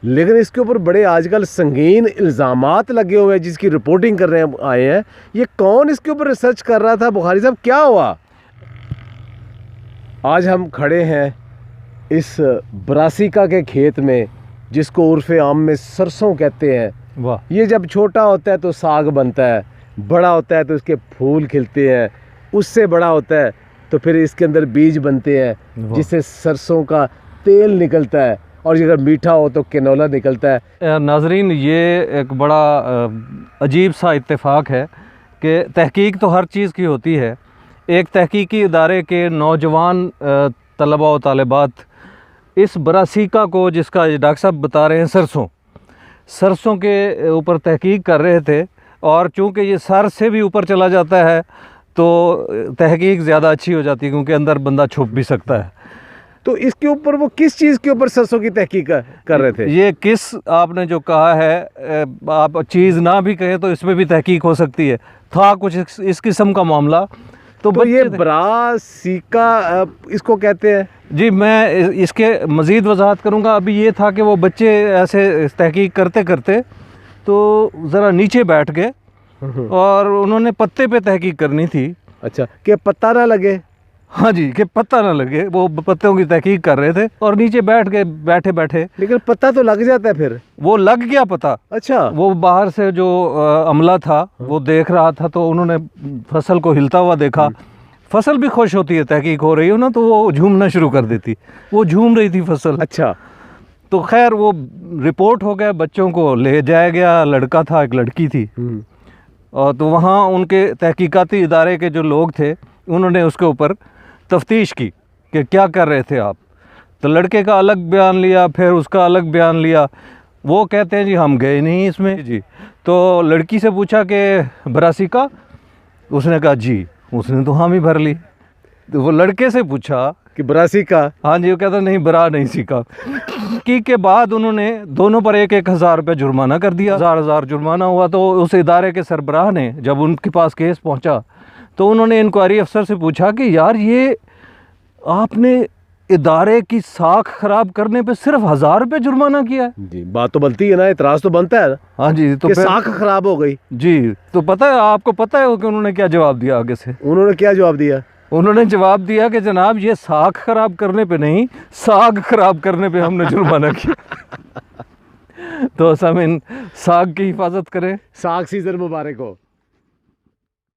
لیکن اس کے اوپر بڑے آج کل سنگین الزامات لگے ہوئے ہیں جس کی رپورٹنگ کر رہے آئے ہیں. یہ کون اس کے اوپر ریسرچ کر رہا تھا بخاری صاحب, کیا ہوا؟ آج ہم کھڑے ہیں اس براسیکا کے کھیت میں جس کو عرف عام میں سرسوں کہتے ہیں. واہ. یہ جب چھوٹا ہوتا ہے تو ساگ بنتا ہے, بڑا ہوتا ہے تو اس کے پھول کھلتے ہیں, اس سے بڑا ہوتا ہے تو پھر اس کے اندر بیج بنتے ہیں جس سے سرسوں کا تیل نکلتا ہے, اور اگر میٹھا ہو تو کینولا نکلتا ہے. ناظرین, یہ ایک بڑا عجیب سا اتفاق ہے کہ تحقیق تو ہر چیز کی ہوتی ہے. ایک تحقیقی ادارے کے نوجوان طلباء و طالبات اس براسیکا کو, جس کا ڈاکٹر صاحب بتا رہے ہیں سرسوں کے اوپر تحقیق کر رہے تھے, اور چونکہ یہ سر سے بھی اوپر چلا جاتا ہے تو تحقیق زیادہ اچھی ہو جاتی ہے کیونکہ اندر بندہ چھپ بھی سکتا ہے. تو اس کے اوپر وہ کس چیز کے اوپر سرسوں کی تحقیق کر رہے تھے؟ یہ کس آپ نے جو کہا ہے, آپ چیز نہ بھی کہیں تو اس میں بھی تحقیق ہو سکتی ہے. تھا کچھ اس قسم کا معاملہ. تو یہ براسیکا اس کو کہتے ہیں؟ جی, میں اس کے مزید وضاحت کروں گا. ابھی یہ تھا کہ وہ بچے ایسے تحقیق کرتے کرتے تو ذرا نیچے بیٹھ گئے اور انہوں نے پتے پہ تحقیق کرنی تھی. اچھا, کہ پتہ نہ لگے. ہاں جی, کہ پتہ نہ لگے. وہ پتوں کی تحقیق کر رہے تھے اور نیچے بیٹھ گئے بیٹھے. لیکن پتہ تو لگ جاتا ہے پھر. وہ لگ گیا پتہ. اچھا. وہ باہر سے جو عملہ تھا وہ دیکھ رہا تھا تو انہوں نے فصل کو ہلتا ہوا دیکھا. فصل بھی خوش ہوتی ہے, تحقیق ہو رہی ہو نا تو وہ جھومنا شروع کر دیتی. وہ جھوم رہی تھی فصل. اچھا. تو خیر وہ رپورٹ ہو گیا, بچوں کو لے جایا گیا. لڑکا تھا, ایک لڑکی تھی. اور تو وہاں ان کے تحقیقاتی ادارے کے جو لوگ تھے انہوں نے اس کے اوپر تفتیش کی کہ کیا کر رہے تھے آپ. تو لڑکے کا الگ بیان لیا, پھر اس کا الگ بیان لیا. وہ کہتے ہیں جی ہم گئے نہیں اس میں. جی, تو لڑکی سے پوچھا کہ براسیکا, اس نے کہا جی. اس نے تو حامی بھر لی. تو وہ لڑکے سے پوچھا کہ براسیکا, ہاں جی. وہ کہتا نہیں, برا نہیں سیکھا. کے بعد انہوں نے دونوں پر 1,000 روپے جرمانہ کر دیا. 1,000 جرمانہ ہوا. تو اس ادارے کے سربراہ نے جب ان کے پاس کیس پہنچا تو انہوں نے انکوائری افسر سے پوچھا کہ یار یہ آپ نے ادارے کی ساکھ خراب کرنے پہ صرف 1,000 روپے جرمانہ کیا ہے. جی, بات تو بنتی ہے نا, اعتراض تو بنتا ہے. ہاں جی, تو ساکھ خراب ہو گئی. جی, تو پتہ ہے آپ کو, پتہ ہے کہ انہوں نے کیا جواب دیا آگے سے؟ انہوں نے کیا جواب دیا؟ انہوں نے جواب دیا کہ جناب یہ ساکھ خراب کرنے پہ نہیں, ساگ خراب کرنے پہ ہم نے جرمانہ کیا. تو سامعین, ساگ کی حفاظت کریں. ساگ سیزن مبارک ہو.